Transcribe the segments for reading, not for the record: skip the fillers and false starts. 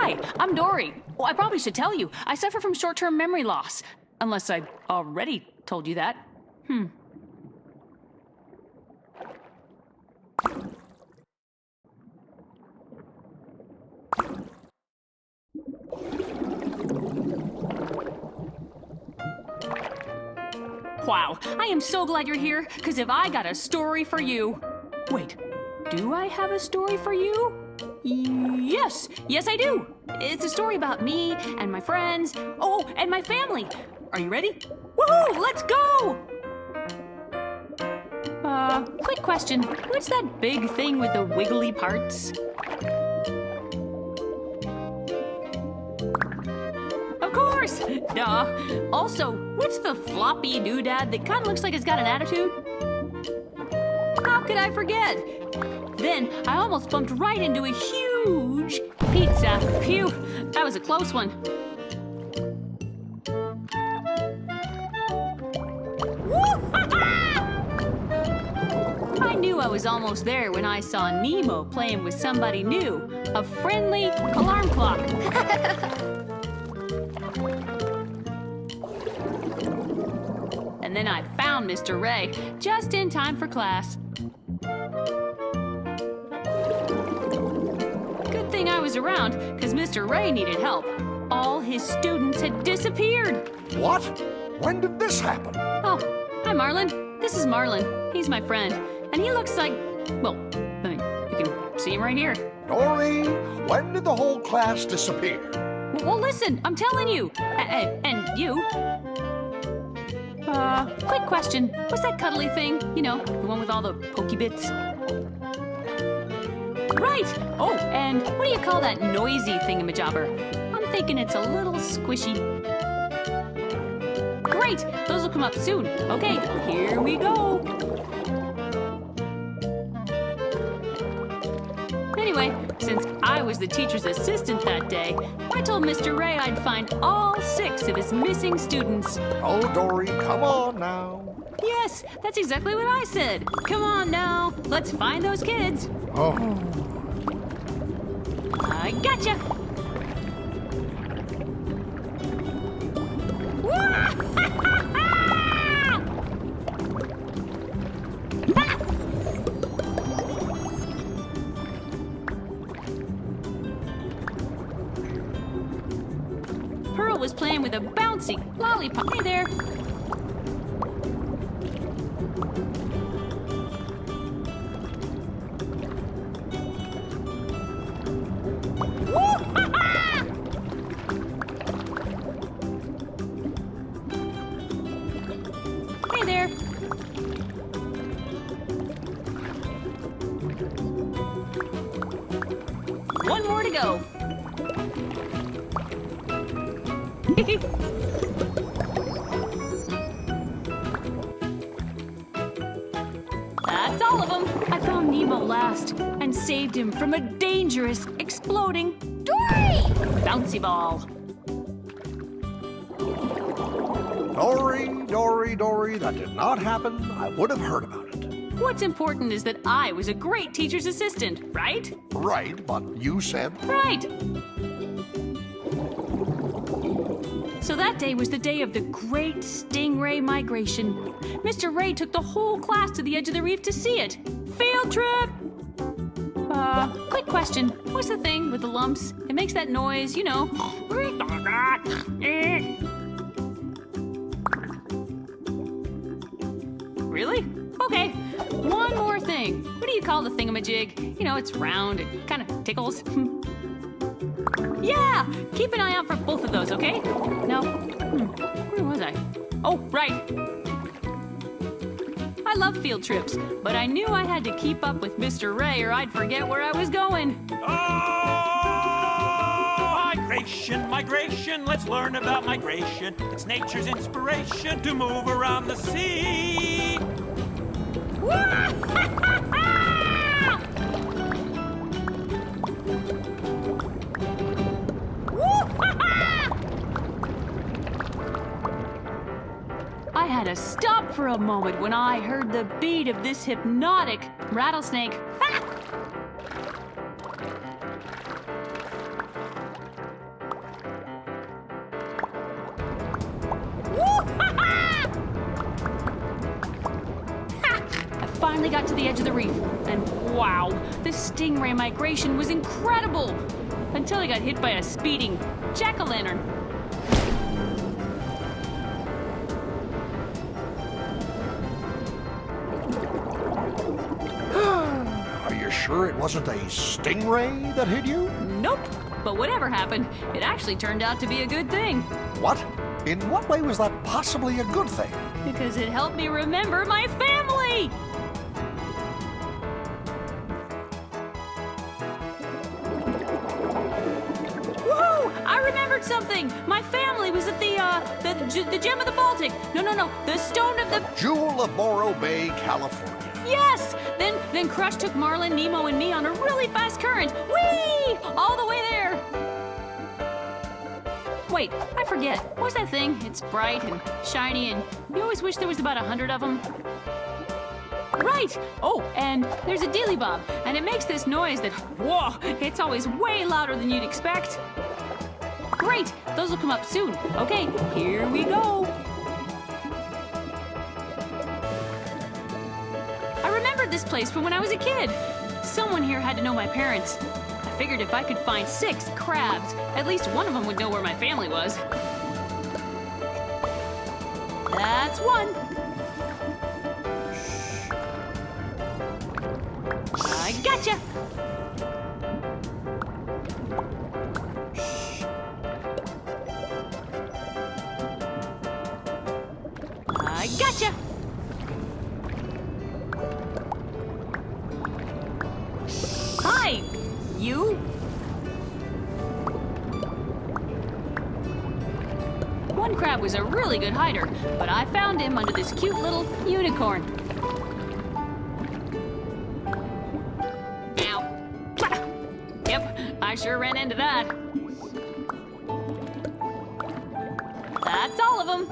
Hi, I'm Dory. Well, I probably should tell you, I suffer from short-term memory loss. Unless I already told you that. Wow, I am so glad you're here, because if I got a story for you... Wait, do I have a story for you? Yes, I do. It's a story about me and my friends. Oh, and my family. Are you ready? Woohoo, let's go! Quick question. What's that big thing with the wiggly parts? Of course! Duh. Also, what's the floppy doodad that kind of looks like it's got an attitude? How could I forget? Then I almost bumped right into a huge pizza. Phew, that was a close one. I knew I was almost there when I saw Nemo playing with somebody new. A friendly alarm clock. And then I found Mr. Ray just in time for class. Good thing I was around, because Mr. Ray needed help. All his students had disappeared. What? When did this happen? Oh, hi, Marlin. This is Marlin. He's my friend. And he looks like, well, I mean, you can see him right here. Dory, when did the whole class disappear? Well, listen, I'm telling you. And you. Quick question. What's that cuddly thing? You know, the one with all the pokey bits. Right! Oh, and what do you call that noisy thingamajobber? I'm thinking it's a little squishy. Great! Those will come up soon. Okay, here we go. Anyway, since I was the teacher's assistant that day, I told Mr. Ray I'd find all 6 of his missing students. Oh, Dory, come on now. Yes, that's exactly what I said. Come on now, let's find those kids. Oh. I gotcha. Pearl was playing with a bouncy lollipop. Hey there. Hey there. One more to go. That's all of them. I found Nemo last and saved him from a dangerous, exploding Dory! Bouncy ball. Dory, that did not happen. I would have heard about it. What's important is that I was a great teacher's assistant, right? Right, but you said... Right. So that day was the day of the great stingray migration. Mr. Ray took the whole class to the edge of the reef to see it. Field trip! Quick question. What's the thing with the lumps? It makes that noise, you know. Really? Okay. One more thing. What do you call the thingamajig? You know, it's round, it kind of tickles. Yeah! Keep an eye out for both of those, okay? Now, where was I? Oh, right. I love field trips, but I knew I had to keep up with Mr. Ray or I'd forget where I was going. Oh, migration, let's learn about migration. It's nature's inspiration to move around the sea. I had to stop for a moment when I heard the beat of this hypnotic rattlesnake. finally got to the edge of the reef, and wow, the stingray migration was incredible! Until I got hit by a speeding jack-o'-lantern. Are you sure it wasn't a stingray that hit you? Nope. But whatever happened, it actually turned out to be a good thing. What? In what way was that possibly a good thing? Because it helped me remember my family! Woohoo! I remembered something! My family was at the Gem of the Baltic. No, the Stone of the... Jewel of Morro Bay, California. Yes! Then Crush took Marlin, Nemo, and me on a really fast current. Whee! All the way there! Wait, I forget. What's that thing? It's bright and shiny, and you always wish there was about 100 of them. Right! Oh, and there's a dilly bob, and it makes this noise that, whoa, it's always way louder than you'd expect. Great! Those will come up soon. Okay, here we go. I remembered this place from when I was a kid. Someone here had to know my parents. I figured if I could find 6 crabs, at least one of them would know where my family was. That's one. I gotcha. I gotcha. Hi, you. One crab was a really good hider, but I found him under this cute little unicorn. Ow. Yep, I sure ran into that. That's all of them.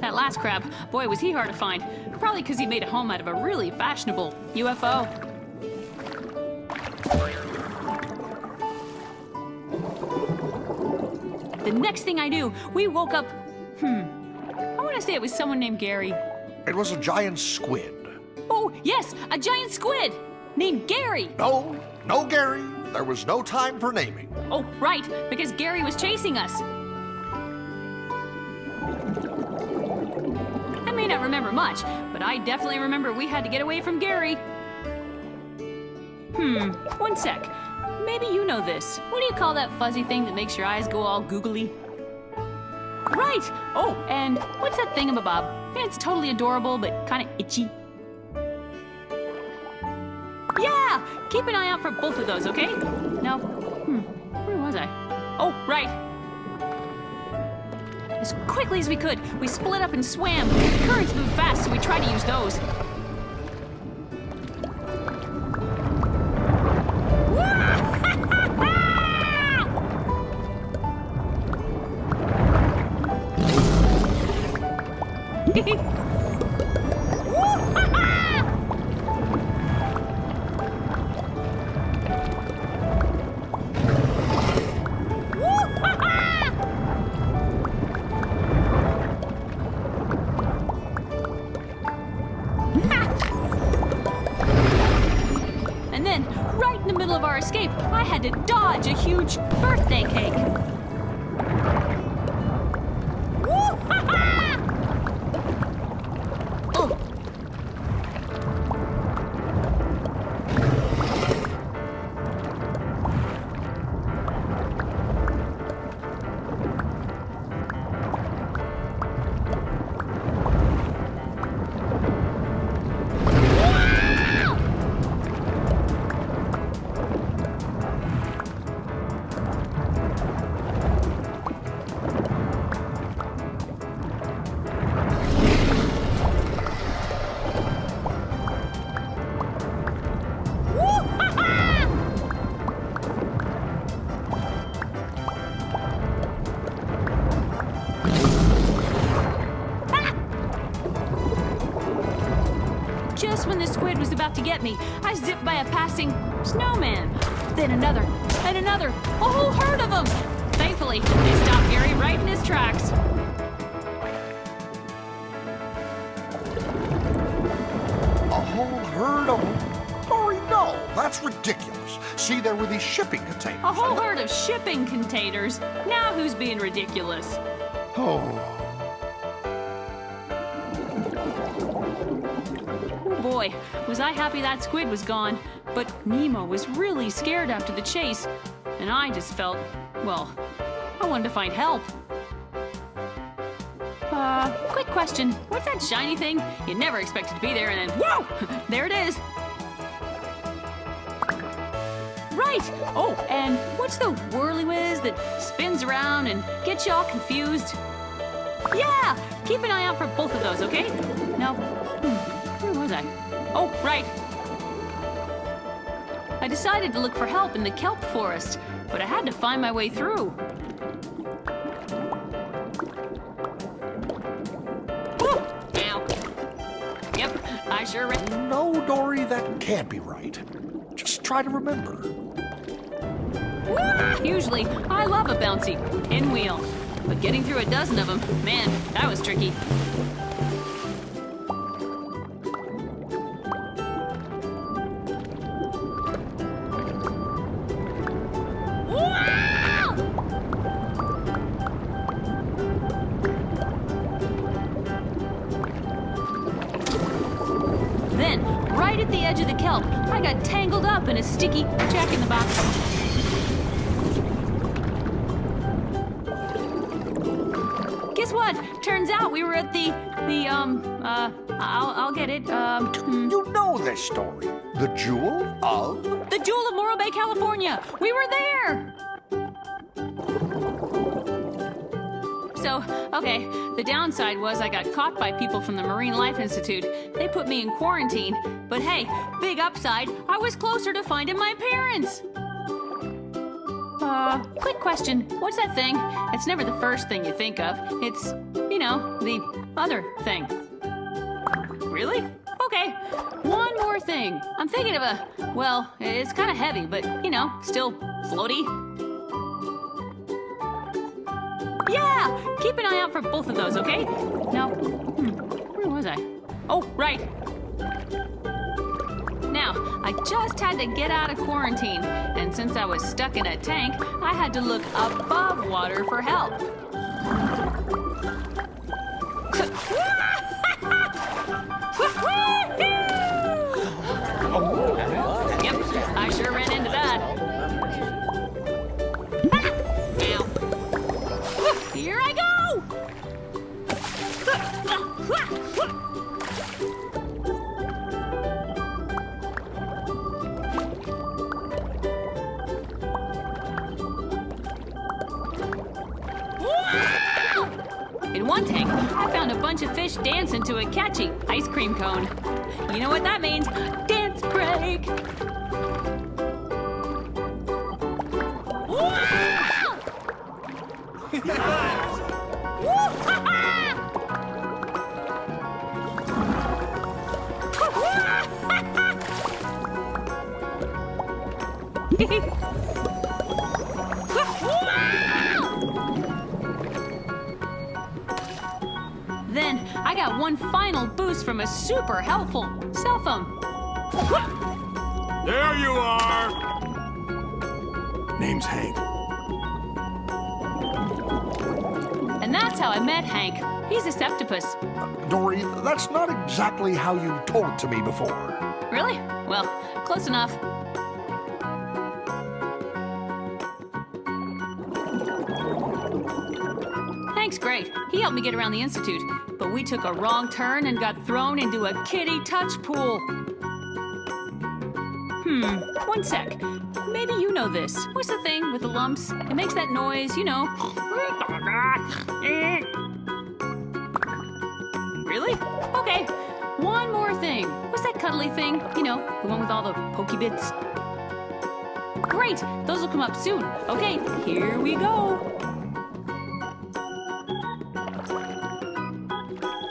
That last crab, boy, was he hard to find. Probably because he made a home out of a really fashionable UFO. The next thing I knew, we woke up, I want to say it was someone named Gary. It was a giant squid. Oh, yes, a giant squid named Gary. No, Gary. There was no time for naming. Oh, right, because Gary was chasing us. I may not remember much, but I definitely remember we had to get away from Gary. One sec. Maybe you know this. What do you call that fuzzy thing that makes your eyes go all googly? Right! Oh, and what's that thingamabob? It's totally adorable, but kind of itchy. Yeah! Keep an eye out for both of those, okay? No. Where was I? Oh, right. As quickly as we could, we split up and swam. The currents moved fast, so we tried to use those. And then, right in the middle of our escape, I had to dodge a huge birthday cake. Just when the squid was about to get me, I zipped by a passing snowman. Then another, and another, a whole herd of them. Thankfully, they stopped Gary right in his tracks. herd of... Dory, no, that's ridiculous. See, there were these shipping containers. A whole herd of shipping containers. Now who's being ridiculous? Oh, Oh boy, was I happy that squid was gone. But Nemo was really scared after the chase. And I just felt, well, I wanted to find help. Quick question. What's that shiny thing? You never expect it to be there and then, whoa! There it is. Right! Oh, and what's the whirly-whiz that spins around and gets you all confused? Yeah! Keep an eye out for both of those, okay? Now, where was I? Oh, right. I decided to look for help in the kelp forest, but I had to find my way through. Woo! Ow. Yep, I sure ran. no, Dory, that can't be right. Just try to remember. Usually, I love a bouncy pinwheel, but getting through a dozen of them, man, that was tricky. Then, right at the edge of the kelp, I got tangled up in a sticky jack-in-the-box. Guess what? Turns out we were at I'll get it, You know this story. The Jewel of... the Jewel of Morro Bay, California. We were there. So, okay, the downside was I got caught by people from the Marine Life Institute. They put me in quarantine. But hey, big upside, I was closer to finding my parents. Quick question. What's that thing? It's never the first thing you think of. It's, you know, the other thing. Really? Okay, one more thing. I'm thinking of a, well, it's kind of heavy, but, you know, still floaty. Yeah! Keep an eye out for both of those, okay? Now, where was I? Oh, right. Now, I just had to get out of quarantine, and since I was stuck in a tank, I had to look above water for help. Yep, I sure ran into that. Ow. Here I go! In one tank, I found a bunch of fish dancing to a catchy ice cream cone. You know what that means? Dance break! Then I got one final boost from a super helpful cell phone. There you are! Name's Hank. And that's how I met Hank. He's a septopus. Dory, that's not exactly how you told it to me before. Really? Well, close enough. Hank's great. He helped me get around the Institute. But we took a wrong turn and got thrown into a kiddie touch pool. One sec. Maybe you know this. What's the thing with the lumps? It makes that noise, you know. Really? Okay. One more thing. What's that cuddly thing? You know, the one with all the pokey bits. Great! Those will come up soon. Okay, here we go.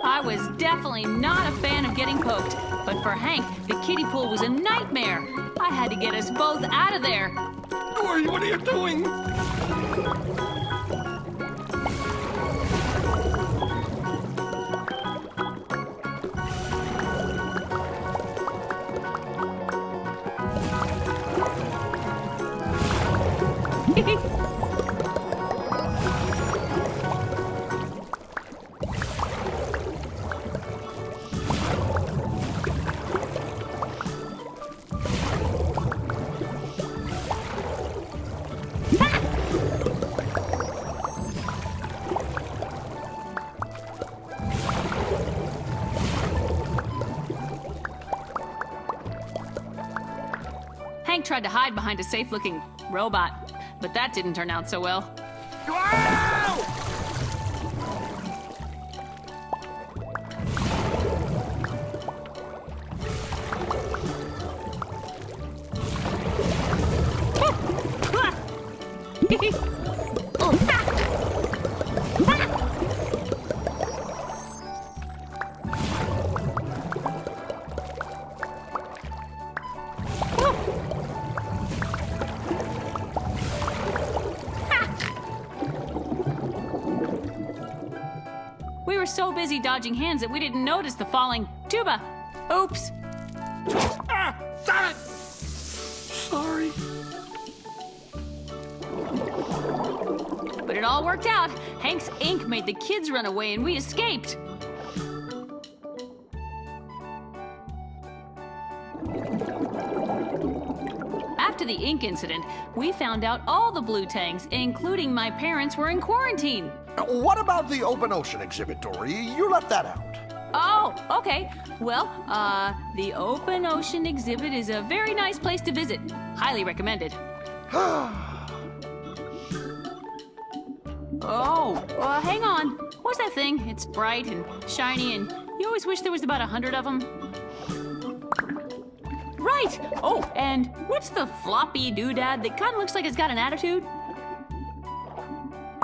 I was definitely not a fan of getting poked, but for Hank, the kiddie pool was a nightmare. I had to get us both out of there. Dory, what are you doing? Hank tried to hide behind a safe-looking robot, but that didn't turn out so well. We were so busy dodging hands that we didn't notice the falling tuba. Oops. Stop it! Sorry. But it all worked out. Hank's ink made the kids run away and we escaped. After the ink incident, we found out all the blue tangs, including my parents, were in quarantine. What about the open ocean exhibit, Dory? You left that out. Oh, okay. Well, the open ocean exhibit is a very nice place to visit. Highly recommended. Oh, hang on. What's that thing? It's bright and shiny, and you always wish there was about 100 of them. Right! Oh, and what's the floppy doodad that kind of looks like it's got an attitude?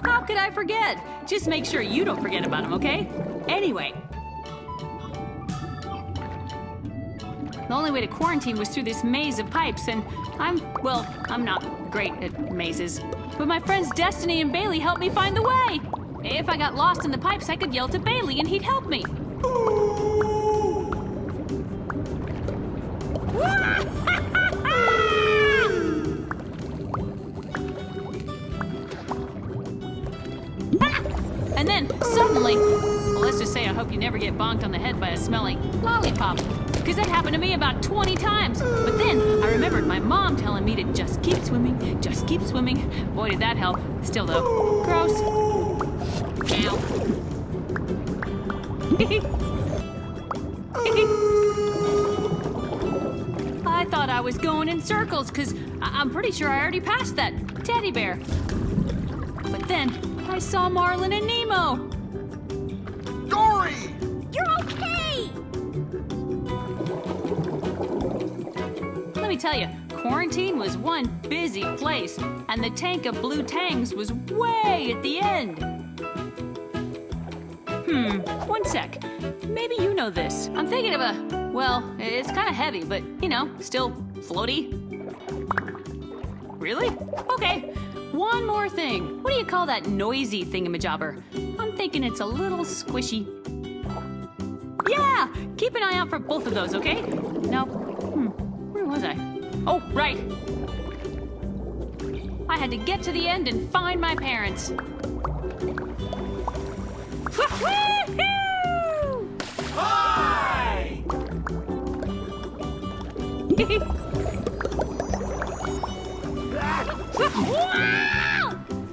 How could I forget? Just make sure you don't forget about him, okay? Anyway. The only way to quarantine was through this maze of pipes, and I'm not great at mazes. But my friends Destiny and Bailey helped me find the way. If I got lost in the pipes, I could yell to Bailey and he'd help me. And then, suddenly, well, let's just say I hope you never get bonked on the head by a smelly lollipop. Because that happened to me about 20 times. But then I remembered my mom telling me to just keep swimming, just keep swimming. Boy, did that help. Still, though, gross. Ow. I thought I was going in circles because I'm pretty sure I already passed that teddy bear. But then I saw Marlin and Nemo. Dory! You're okay! Let me tell you, quarantine was one busy place, and the tank of blue tangs was way at the end. One sec. Maybe you know this. I'm thinking of a, well, it's kind of heavy, but, you know, still floaty. Really? Okay. One more thing. What do you call that noisy thingamajobber? I'm thinking it's a little squishy. Yeah! Keep an eye out for both of those, okay? Now, where was I? Oh, right. I had to get to the end and find my parents. Woohoo! Hi!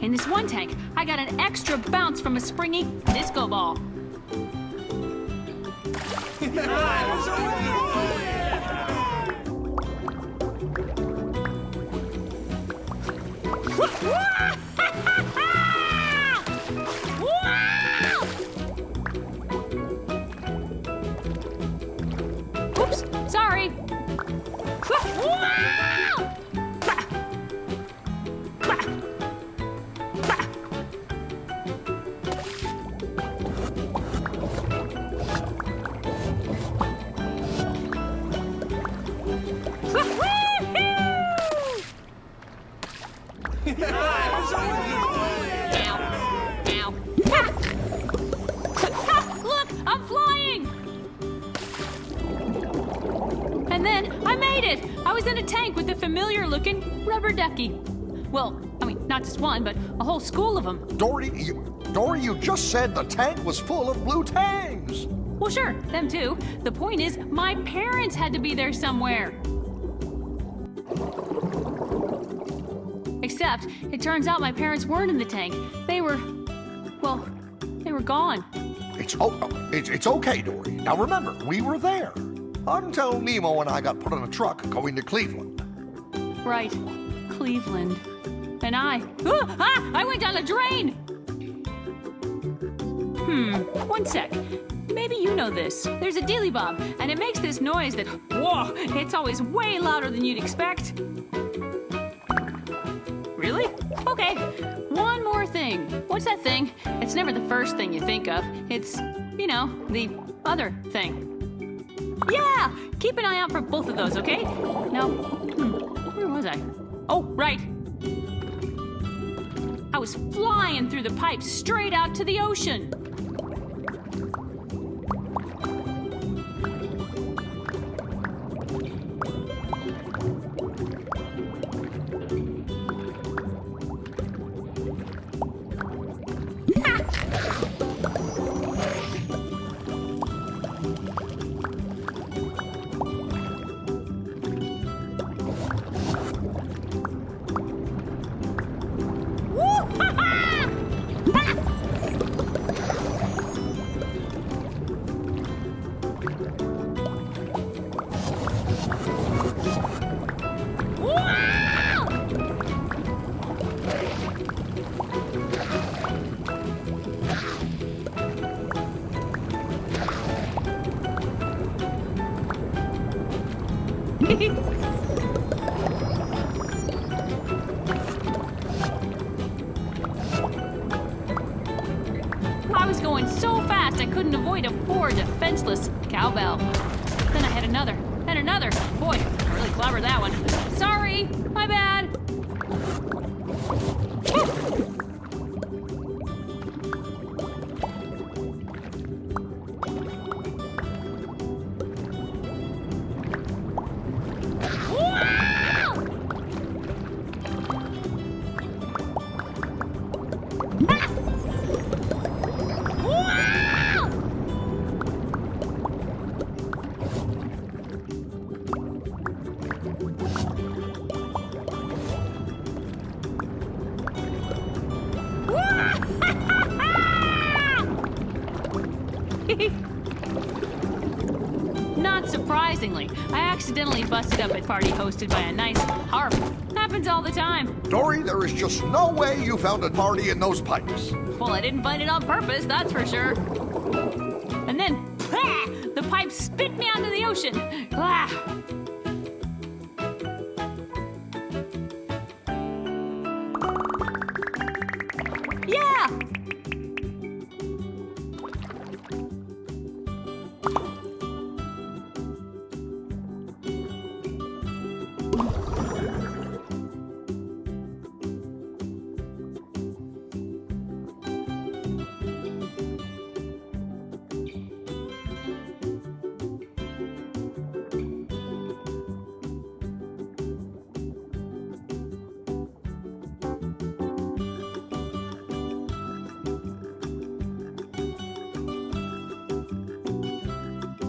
In this one tank, I got an extra bounce from a springy disco ball. Oops, sorry. Look, I'm flying! And then I made it! I was in a tank with a familiar-looking rubber ducky. Well, I mean, not just one, but a whole school of them. Dory, you just said the tank was full of blue tangs. Well, sure, them too. The point is, my parents had to be there somewhere. Except, it turns out my parents weren't in the tank. They were gone. It's okay, Dory. Now remember, we were there until Nemo and I got put on a truck going to Cleveland. Right, Cleveland. And I went down a drain! One sec. Maybe you know this. There's a dealy bob, and it makes this noise that, whoa, it's always way louder than you'd expect. Really? Okay. One more thing. What's that thing? It's never the first thing you think of. It's, you know, the other thing. Yeah! Keep an eye out for both of those, okay? Now, where was I? Oh, right. I was flying through the pipe straight out to the ocean. I was going so fast I couldn't avoid a poor, defenseless cowbell. Then I had another, and another. Boy, I really clobbered that one. Sorry, my bad. Not surprisingly, I accidentally busted up a party hosted by a nice harp. Happens all the time. Dory, there is just no way you found a party in those pipes. Well, I didn't find it on purpose, that's for sure. And then, the pipe spit me onto the ocean.